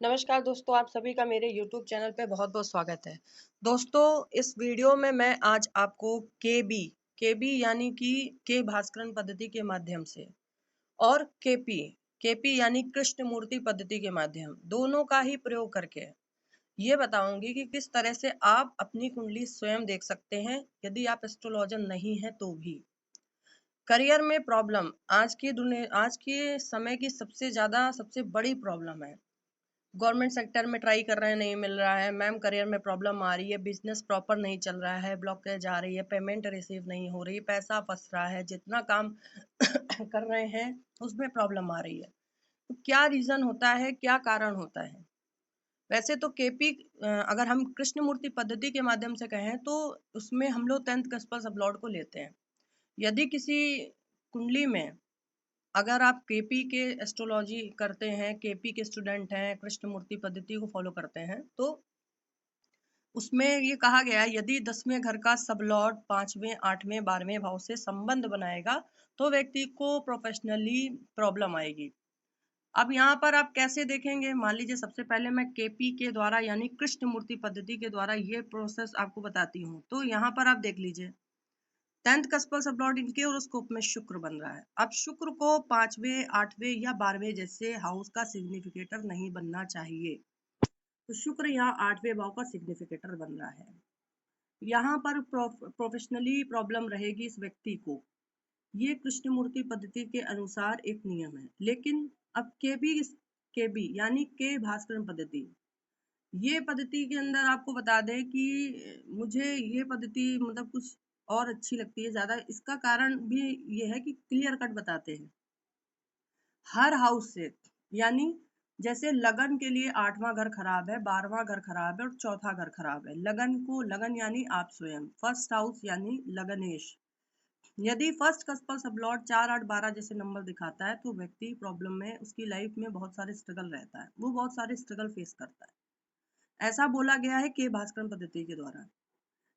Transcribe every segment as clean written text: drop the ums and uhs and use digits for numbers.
नमस्कार दोस्तों, आप सभी का मेरे YouTube चैनल पे बहुत-बहुत स्वागत है। दोस्तों, इस वीडियो में मैं आज आपको केबी यानी कि के भास्करन पद्धति के माध्यम से और केपी यानी कृष्णमूर्ति पद्धति के माध्यम दोनों का ही प्रयोग करके ये बताऊंगी कि किस तरह से आप अपनी कुंडली स्वयं देख सकते हैं, यदि आप एस्ट्रोलॉजर नहीं हैं तो भी। करियर में प्रॉब्लम आज के समय की सबसे बड़ी प्रॉब्लम है। गवर्नमेंट सेक्टर में ट्राई कर रहे हैं, नहीं मिल रहा है। मैम करियर में प्रॉब्लम आ रही है, बिजनेस प्रॉपर नहीं चल रहा है, ब्लॉकेज आ रही है, पेमेंट रिसीव नहीं हो रही, पैसा फंस रहा है, जितना काम कर रहे हैं उसमें प्रॉब्लम आ रही है। तो क्या रीजन होता है, क्या कारण होता है? वैसे तो केपी अगर हम कृष्णमूर्ति पद्धति के माध्यम से कहें तो उसमें हम लोग 10th कस्पल सबलॉर्ड को लेते हैं। यदि किसी कुंडली में अगर आप केपी के एस्ट्रोलॉजी करते हैं, केपी के स्टूडेंट हैं, कृष्णमूर्ति पद्धति को फॉलो करते हैं, तो उसमें ये कहा गया है यदि 10वें घर का सब लॉर्ड 5वें 8वें 12वें भाव से संबंध बनाएगा तो व्यक्ति को प्रोफेशनली प्रॉब्लम आएगी। अब यहाँ पर आप कैसे देखेंगे? मान लीजिए सबसे पहले मैं केपी के द्वारा यानी कृष्णमूर्ति पद्धति के द्वारा ये प्रोसेस आपको बताती हूँ। तो यहाँ पर आप देख लीजिए 10th कस्पल सबलॉर्ड इनके होरोस्कोप में शुक्र बन रहा है। अब शुक्र को 5वें 8वें या 12वें जैसे हाउस का सिग्निफिकेटर नहीं बनना चाहिए, तो शुक्र यहाँ 8वें भाव का सिग्निफिकेटर बन रहा है। यहाँ पर प्रोफेशनली प्रॉब्लम रहेगी इस व्यक्ति को। ये कृष्णमूर्ति पद्धति के अनुसार एक नियम है। लेकिन अब केबी यानी के भास्करन पद्धति, ये पद्धति के अंदर आपको बता दें कि मुझे ये पद्धति मतलब कुछ और अच्छी लगती है ज्यादा। इसका कारण भी ये है कि क्लियर कट बताते हैं हर हाउस से, यानी जैसे लगन के लिए 8वां घर खराब है, 12वां घर खराब है और चौथा घर खराब है। लगन यानी आप स्वयं, फर्स्ट हाउस यानी लगनेश। यदि फर्स्ट कस्पल सबलॉर्ड 4 8 12 जैसे नंबर दिखाता है तो व्यक्ति प्रॉब्लम में, उसकी लाइफ में बहुत सारे स्ट्रगल रहता है, वो बहुत सारे स्ट्रगल फेस करता है। ऐसा बोला गया है के भास्करन पद्धति के द्वारा।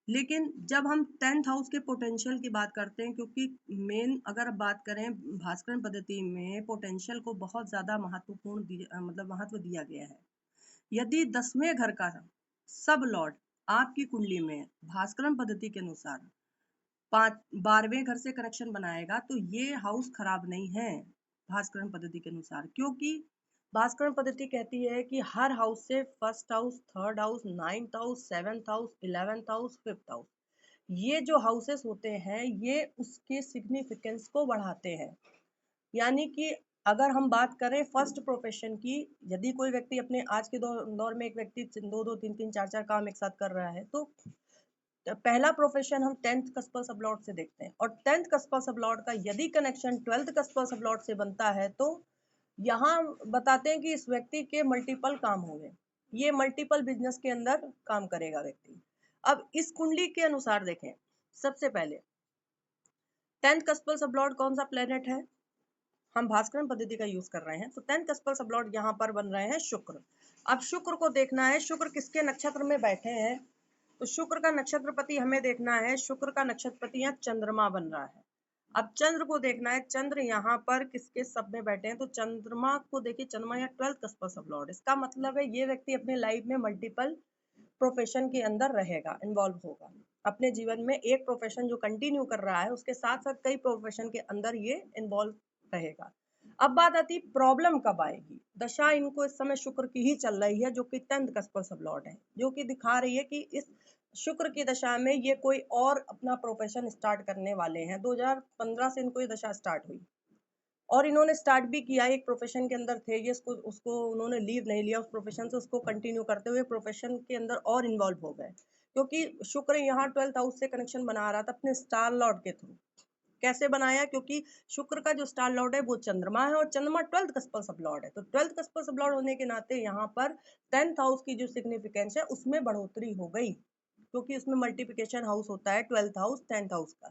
लेकिन जब हम 10th हाउस के पोटेंशियल की बात करते हैं, क्योंकि मेन अगर बात करें भास्करन पद्धति में पोटेंशियल को बहुत ज्यादा मतलब महत्व दिया गया है। यदि 10वें घर का सब लॉर्ड आपकी कुंडली में भास्करन पद्धति के अनुसार 12वें घर से कनेक्शन बनाएगा तो ये हाउस खराब नहीं है भास्करन पद्धति के अनुसार। क्योंकि भास्करन पद्धति कहती है कि हर हाउस से first house, third house, 9th house, 7th house, 11th house, 5th house, ये जो हाउसेस होते हैं ये उसके सिग्निफिकेंस को बढ़ाते हैं। यानी कि अगर हम बात करें फर्स्ट प्रोफेशन की, यदि कोई व्यक्ति अपने आज के दौर में एक व्यक्ति दो दो तीन तीन चार चार काम एक साथ कर रहा है, तो पहला प्रोफेशन हम 10th कस्पल सबलॉर्ड से देखते हैं। और 10th कस्पल सबलॉर्ड का यदि कनेक्शन 12th कस्पल सबलॉर्ड से बनता है तो यहाँ बताते हैं कि इस व्यक्ति के मल्टीपल काम होंगे, ये मल्टीपल बिजनेस के अंदर काम करेगा व्यक्ति। अब इस कुंडली के अनुसार देखें, सबसे पहले 10th कस्पल सबलॉर्ड कौन सा प्लेनेट है? हम भास्करन पद्धति का यूज कर रहे हैं, तो 10th कस्पल सबलॉर्ड यहाँ पर बन रहे हैं शुक्र। अब शुक्र को देखना है शुक्र किसके नक्षत्र में बैठे हैं, तो शुक्र का नक्षत्रपति हमें देखना है। शुक्र का नक्षत्रपति यहाँ चंद्रमा बन रहा है। अब चंद्र को देखना है, चंद्र यहाँ पर किसके सब में बैठे हैं, तो चंद्रमा को देखिए, चंद्रमा यहाँ 12th कस्पल सबलॉर्ड। इसका मतलब है ये व्यक्ति अपने लाइफ में मल्टीपल प्रोफेशन के अंदर रहेगा, इन्वॉल्व होगा। अपने जीवन में एक प्रोफेशन जो कंटिन्यू कर रहा है उसके साथ साथ कई प्रोफेशन के अंदर ये इन्वॉल्व रहेगा। अब बात आती प्रॉब्लम कब आएगी। दशा इनको इस समय शुक्र की ही चल रही है, जो कि 10th कस्पल सबलॉर्ड है, जो कि दिखा रही है कि इस शुक्र की दशा में ये कोई और अपना प्रोफेशन स्टार्ट करने वाले हैं। 2015 से इनको ये दशा स्टार्ट हुई और इन्होंने स्टार्ट भी किया, एक प्रोफेशन के अंदर थे ये, उसको उन्होंने लीव नहीं लिया उस प्रोफेशन से, उसको कंटिन्यू करते हुए प्रोफेशन के अंदर और इन्वॉल्व हो गए। क्योंकि शुक्र यहाँ 12th हाउस से कनेक्शन बना रहा था अपने स्टार लॉर्ड के थ्रू। कैसे बनाया? क्योंकि शुक्र का जो स्टार लॉर्ड है वो चंद्रमा है और चंद्रमा 12th कस्पल सब लॉर्ड है, तो 12th कस्पल सब लॉर्ड होने के नाते यहाँ पर 10th हाउस की जो सिग्निफिकेंस है उसमें बढ़ोतरी हो गई, क्योंकि उसमें मल्टीप्लिकेशन हाउस होता है 12th हाउस 10th हाउस का।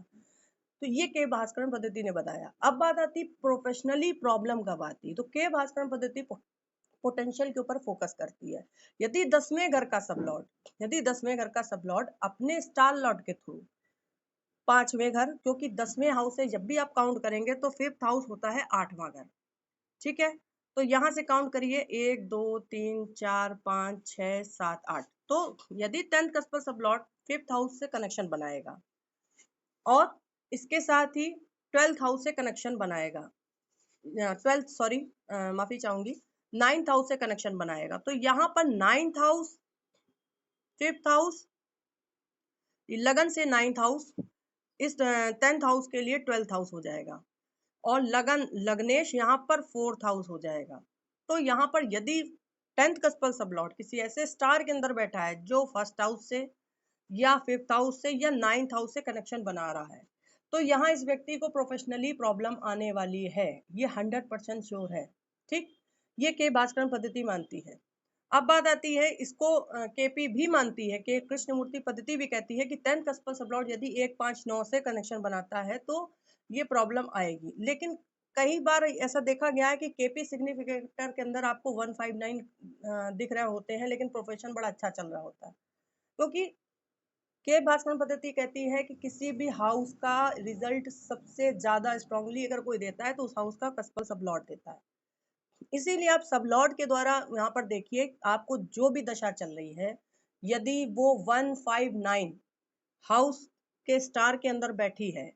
तो ये के भास्करन पद्धति ने बताया। अब बात आती प्रोफेशनली प्रॉब्लम कब आती, तो के भास्करन पद्धति पोटेंशियल के ऊपर फोकस करती है। यदि 10वें घर का सब लॉर्ड अपने स्टार लॉर्ड के थ्रू 5वें घर, क्योंकि 10वें हाउस से जब भी आप काउंट करेंगे तो 5th हाउस होता है 8वां घर, ठीक है। तो यहाँ से काउंट करिए 1 2 3 4 5 6 7 8। तो यदि 10th कस्पर सब लॉर्ड 5th हाउस से कनेक्शन बनाएगा और इसके साथ ही 12th हाउस से कनेक्शन बनाएगा, 12th सॉरी, माफी चाहूंगी, 9th हाउस से कनेक्शन बनाएगा, तो यहाँ पर 9th हाउस, 5th हाउस, लगन से 9th हाउस, इस 10th हाउस के लिए 12th हाउस हो जाएगा और लगन लग्नेश यहाँ पर 4th हाउस हो जाएगा। तो यहाँ पर यदि 10th कस्पल सब लॉर्ड किसी ऐसे स्टार के अंदर बैठा है जो 1st हाउस से या 5th हाउस से या 9th हाउस से कनेक्शन बना रहा है, तो यहाँ इस व्यक्ति को प्रोफेशनली प्रॉब्लम आने वाली है, ये 100% श्योर है। ठीक, ये के भास्करन पद्धति मानती है। अब बात आती है, इसको केपी भी मानती है कि कृष्णमूर्ति पद्धति भी कहती है कि 10 कस्पल सब लॉर्ड यदि 1 5 9 से कनेक्शन बनाता है तो ये प्रॉब्लम आएगी। लेकिन कई बार ऐसा देखा गया है कि केपी सिग्निफिकेटर के अंदर आपको 159 दिख रहे होते हैं, लेकिन प्रोफेशन बड़ा अच्छा चल रहा होता है, क्योंकि के भास्करन पद्धति कहती है कि किसी भी हाउस का रिजल्ट सबसे ज्यादा स्ट्रांगली अगर कोई देता है तो उस हाउस का कस्पल सब लॉर्ड देता है। इसीलिए आप सब लॉर्ड के द्वारा यहाँ पर देखिए, आपको जो भी दशा चल रही है, यदि वो 159 हाउस के स्टार के अंदर बैठी है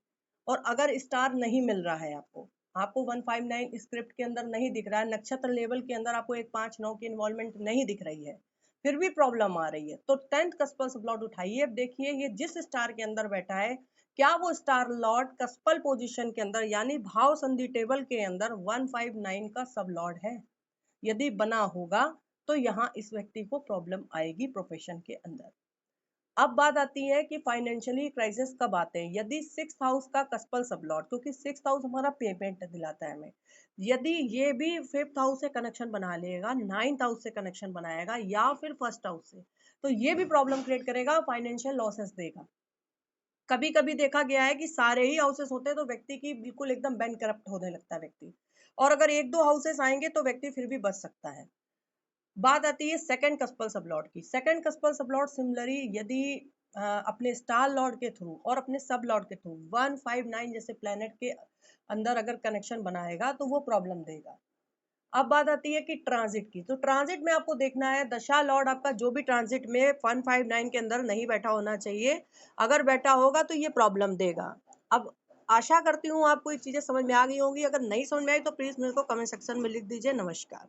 और अगर स्टार नहीं मिल रहा है, आपको 159 स्क्रिप्ट के अंदर नहीं दिख रहा है, नक्षत्र लेवल के अंदर आपको एक 5 9 की इन्वॉल्वमेंट नहीं दिख रही है, फिर भी प्रॉब्लम आ रही है, तो 10th कस्पल सब लॉर्ड उठाइए। अब देखिए ये जिस स्टार के अंदर बैठा है, क्या वो स्टार लॉर्ड कस्पल पोजीशन के अंदर यानी भाव संधि टेबल के अंदर 159 का सब लॉर्ड है। यदि बना होगा तो यहाँ इस व्यक्ति को प्रॉब्लम आएगी प्रोफेशन के अंदर। अब बात आती है कि फाइनेंशियली क्राइसिस कब आते हैं। यदि 6th हाउस का कस्पल सब लॉर्ड, क्योंकि 6th हाउस हमारा पेमेंट दिलाता है हमें, यदि ये भी 5th हाउस से कनेक्शन बना लेगा, 9th हाउस से कनेक्शन बनाएगा या फिर 1st हाउस से, तो ये भी प्रॉब्लम क्रिएट करेगा, फाइनेंशियल लॉसेस देगा। कभी कभी देखा गया है कि सारे ही हाउसेस होते हैं तो व्यक्ति की बिल्कुल एकदम बैंक करप्ट होने लगता है व्यक्ति, और अगर एक दो हाउसेस आएंगे तो व्यक्ति फिर भी बच सकता है। बात आती है सेकंड कस्पल सब लॉर्ड की। सेकंड कस्पल सब लॉर्ड सिमिलरली यदि अपने स्टार लॉर्ड के थ्रू और अपने सब लॉर्ड के थ्रू 159 जैसे प्लेनेट के अंदर अगर कनेक्शन बनाएगा तो वो प्रॉब्लम देगा। अब बात आती है कि ट्रांजिट की, तो ट्रांजिट में आपको देखना है दशा लॉर्ड आपका जो भी ट्रांजिट में 159 के अंदर नहीं बैठा होना चाहिए, अगर बैठा होगा तो ये प्रॉब्लम देगा। अब आशा करती हूँ आपको ये चीजें समझ में आ गई होंगी, अगर नहीं समझ में आई तो प्लीज मेरे को कमेंट सेक्शन में लिख दीजिए। नमस्कार।